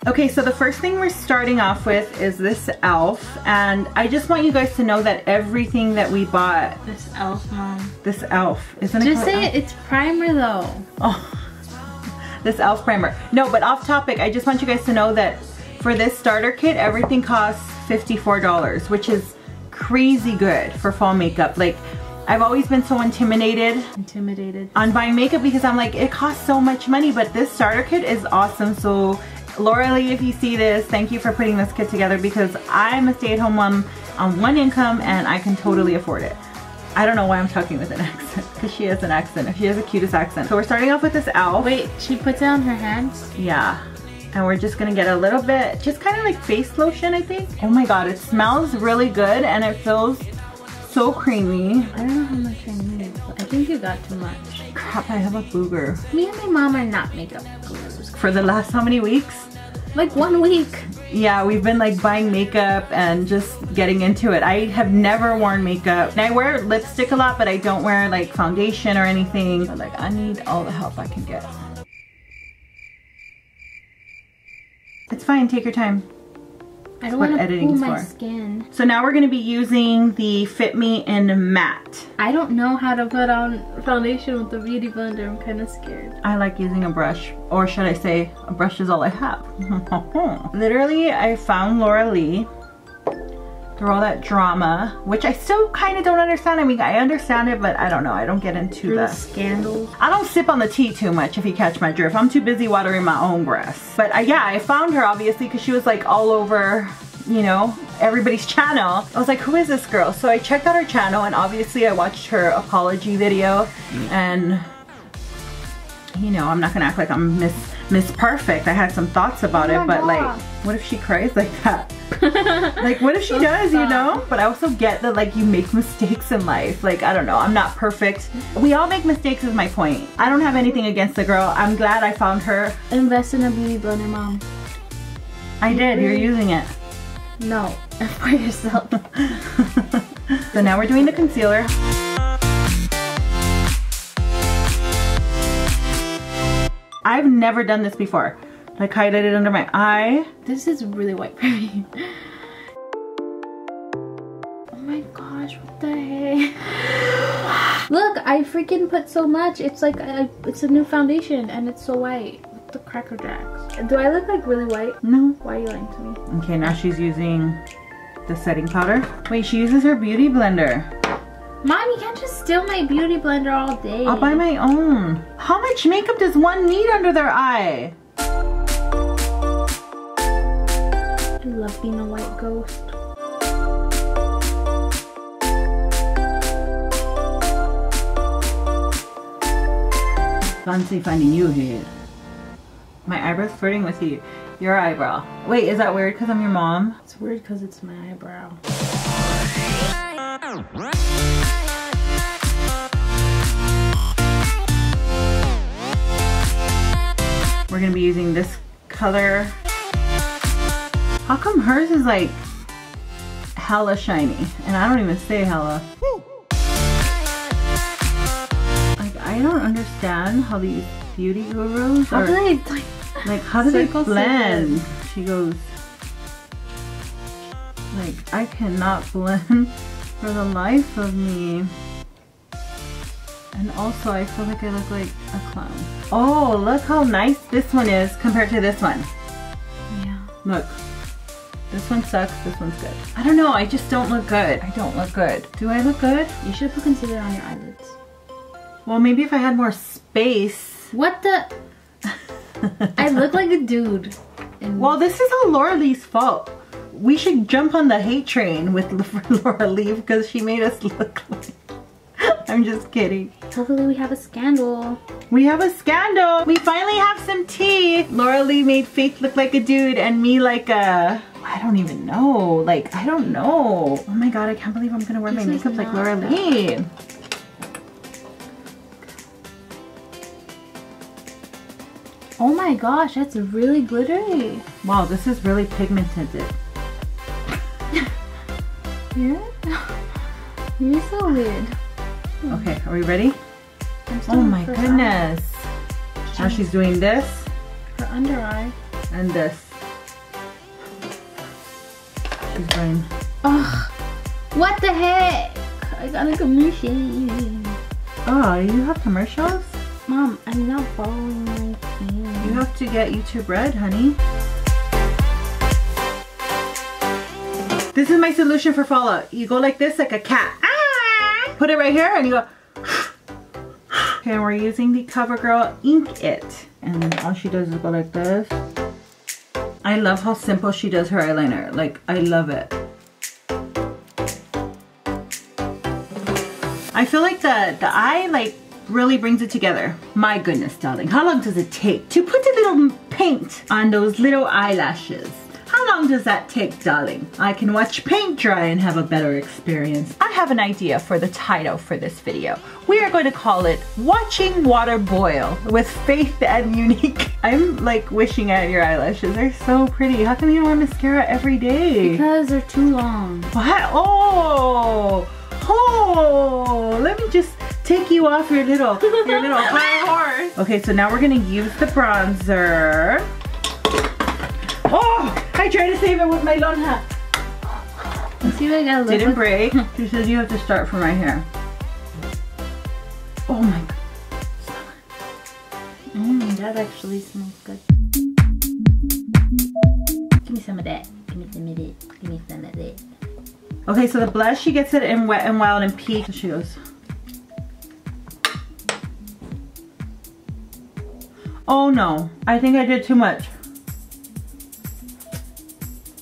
Okay, so the first thing we're starting off with is this e.l.f. And I just want you guys to know that everything that we bought... This e.l.f., Mom. This e.l.f. Isn't it? Just say it's primer though. Oh, this e.l.f. primer. No, but off topic, I just want you guys to know that for this starter kit, everything costs $54, which is crazy good for fall makeup. Like, I've always been so intimidated on buying makeup because I'm like, it costs so much money, but this starter kit is awesome. So Laura Lee, if you see this, thank you for putting this kit together because I'm a stay-at-home mom on one income and I can totally afford it. I don't know why I'm talking with an accent, because she has an accent. She has the cutest accent. So we're starting off with this e.l.f. Wait, she puts it on her hands? Yeah. And we're just gonna get a little bit, just kind of like face lotion, I think. Oh my god, it smells really good and it feels so creamy. I don't know how much I need, but I think you got too much. Crap, I have a booger. Me and my mom are not makeup gurus. For the last how many weeks? Like 1 week. Yeah, we've been like buying makeup and just getting into it. I have never worn makeup. And I wear lipstick a lot, but I don't wear like foundation or anything. But like, I need all the help I can get. It's fine, take your time. I don't want to pull my for. skin. So now we're going to be using the Fit Me in Matte. I don't know how to put on foundation with the Beauty Blender. I'm kind of scared. I like using a brush, or should I say, a brush is all I have. Literally, I found Laura Lee through all that drama, which I still kind of don't understand. I mean, I understand it, but I don't know. I don't get into the scandals. I don't sip on the tea too much, if you catch my drift. I'm too busy watering my own grass. But yeah, I found her obviously because she was like all over, you know, everybody's channel. I was like, who is this girl? So I checked out her channel and obviously I watched her apology video and, you know, I'm not gonna act like I'm Miss Perfect. I had some thoughts about it, but like, what if she cries like that? Like, what if she does, you know? But I also get that like you make mistakes in life. Like, I don't know, I'm not perfect. We all make mistakes is my point. I don't have anything against the girl. I'm glad I found her. Invest in a Beauty Blender, Mom. I did, you're using it. No, for yourself. So now we're doing the concealer. I've never done this before. Like, highlighted it under my eye. This is really white for me. Oh my gosh, what the heck? Look, I freaking put so much. It's like, it's a new foundation and it's so white. The Cracker Jacks. Do I look like really white? No. Why are you lying to me? Okay, now she's using the setting powder. Wait, she uses her Beauty Blender. Mom, you can't just steal my Beauty Blender all day. I'll buy my own. How much makeup does one need under their eye? I love being a white ghost. Fancy finding you here. My eyebrow's flirting with you. Your eyebrow. Wait, is that weird because I'm your mom? It's weird because it's my eyebrow. We're gonna be using this color. How come hers is like hella shiny and I don't even say hella? Like, I don't understand how these beauty gurus are. Like, how do they blend? She goes, like, I cannot blend for the life of me. And also, I feel like I look like a clown. Oh, look how nice this one is compared to this one. Yeah. Look. This one sucks, this one's good. I don't know, I just don't look good. I don't look good. Do I look good? You should put concealer on your eyelids. Well, maybe if I had more space. What the? I look like a dude. Well, this is all Laura Lee's fault. We should jump on the hate train with Laura Lee because she made us look like... I'm just kidding. Hopefully we have a scandal. We have a scandal. We finally have some tea. Laura Lee made Faith look like a dude and me like a... I don't even know. Like, I don't know. Oh my god, I can't believe I'm gonna wear my makeup like Laura Lee. Oh my gosh, that's really glittery. Wow, this is really pigmented. Yeah? You're so weird. Okay, are we ready? Oh my goodness. Now she's doing this. Her under eye. And this. She's going. Ugh. What the heck? I got a commercial. Oh, you have commercials? Mom, I'm not following my thing. You have to get YouTube Red, honey. This is my solution for fallout. You go like this, like a cat. Ah! Put it right here and you go. Okay, and we're using the CoverGirl Ink It. And all she does is go like this. I love how simple she does her eyeliner. Like, I love it. I feel like the eye, like, really brings it together. My goodness, darling. How long does it take to put a little paint on those little eyelashes? How long does that take, darling? I can watch paint dry and have a better experience. I have an idea for the title for this video. We are going to call it Watching Water Boil with Faith and Unique. I'm like wishing at your eyelashes. They're so pretty. How come you don't wear mascara every day? Because they're too long. What? Oh, let me just take you off your little high horse. Okay, so now we're gonna use the bronzer. Oh, I tried to save it with my long hat. Let's see what I got. Didn't break. She says you have to start from right here. Oh my God. That actually smells good. Give me some of that. Give me some of it. Give me some of it. Okay, so the blush, she gets it in Wet n Wild and Peach. So she goes. Oh no, I think I did too much.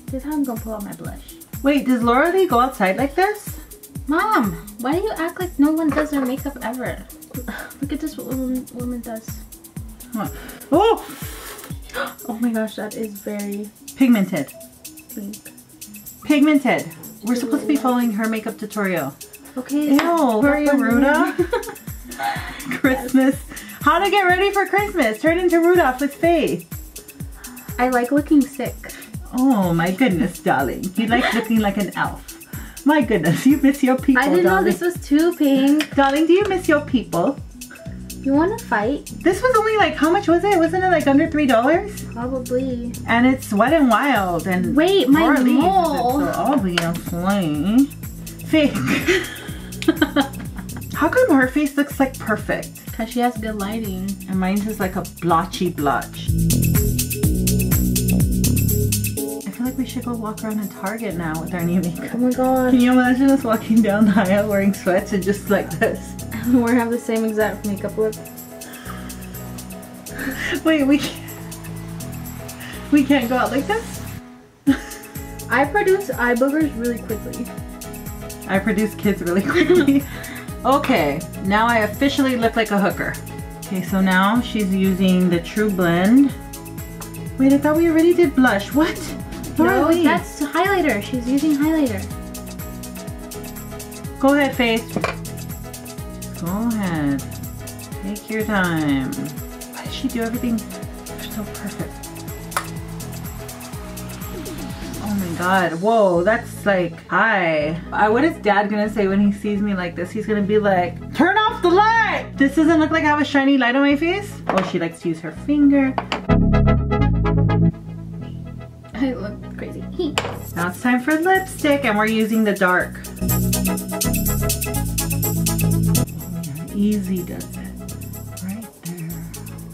This is how I'm gonna pull out my blush. Wait, does Laura Lee go outside like this? Mom, why do you act like no one does their makeup ever? Look at this, what woman does. Oh! Oh my gosh, that is very Pigmented. pink. Pigmented. We're supposed to be following her makeup tutorial. Okay. Ew, hurry, Ruda. Christmas. How to get ready for Christmas. Turn into Rudolph with Faith. I like looking sick. Oh my goodness, darling. You like looking like an elf. My goodness, you miss your people, I didn't darling. know this was too pink. Darling, do you miss your people? You want to fight? This was only like, how much was it? Wasn't it like under $3? Probably. And it's Wet n Wild. And wait, my Laura Lee uses it mole. so obviously. Fake. How come her face looks like perfect? Because she has good lighting. And mine's just like a blotchy blotch. I feel like we should go walk around in Target now with our new makeup. Oh my god. Can you imagine us walking down the aisle wearing sweats and just like this? We have the same exact makeup look. Wait, we can't go out like this? I produce eye boogers really quickly. I produce kids really quickly. Okay, now I officially look like a hooker. Okay, so now she's using the True Blend. Wait, I thought we already did blush. What? No, that's highlighter. She's using highlighter. Go ahead, Faith. Go ahead. Take your time. Why does she do everything so perfect? Oh my god. Whoa, that's like high. What is Dad gonna say when he sees me like this? He's gonna be like, turn off the light! This doesn't look like I have a shiny light on my face? Oh, she likes to use her finger. I look crazy. Now it's time for lipstick and we're using the dark. Easy does it. Right there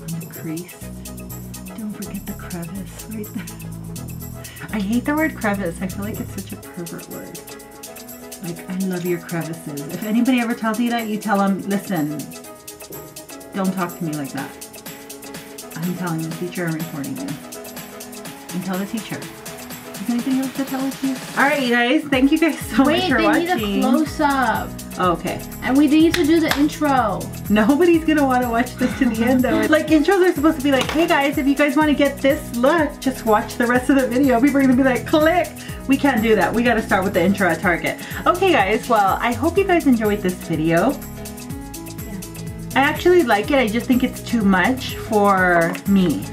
on the crease. Don't forget the crevice right there. I hate the word crevice. I feel like it's such a pervert word. Like, I love your crevices. If anybody ever tells you that, you tell them, listen, don't talk to me like that. I'm telling the teacher I'm reporting you. And tell the teacher. Is anything else to tell us you? Alright, you guys. Thank you guys so much for watching. Wait, they need a close-up. Okay. And we need to do the intro. Nobody's gonna want to watch this to the end though. Like, intros are supposed to be like, hey guys, if you guys want to get this look, just watch the rest of the video. People are gonna be like, click. We can't do that. We gotta start with the intro at Target. Okay guys, well, I hope you guys enjoyed this video. I actually like it. I just think it's too much for me.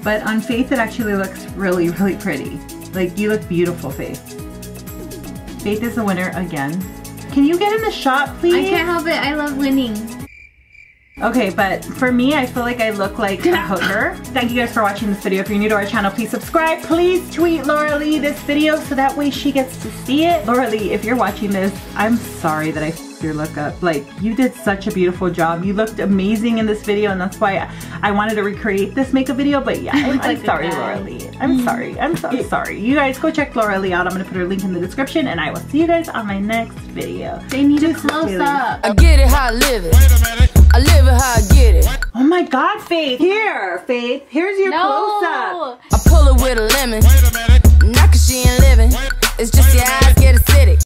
But on Faith, it actually looks really, really pretty. Like, you look beautiful, Faith. Faith is the winner again. Can you get in the shot, please? I can't help it. I love winning. Okay, but for me, I feel like I look like a hooker. Thank you guys for watching this video. If you're new to our channel, please subscribe. Please tweet Laura Lee this video so that way she gets to see it. Laura Lee, if you're watching this, I'm sorry that I f***ed your look up. Like, you did such a beautiful job. You looked amazing in this video, and that's why I wanted to recreate this makeup video. But yeah, I'm sorry, Laura Lee. I'm sorry. I'm so sorry. You guys go check Laura Lee out. I'm gonna put her link in the description, and I will see you guys on my next video. They need a close up. I get it how I live it. I live it how I get it. Oh my God, Faith. Here, Faith. Here's your close-up. I pull it with a lemon. Not cause she ain't living. It's just your eyes get acidic.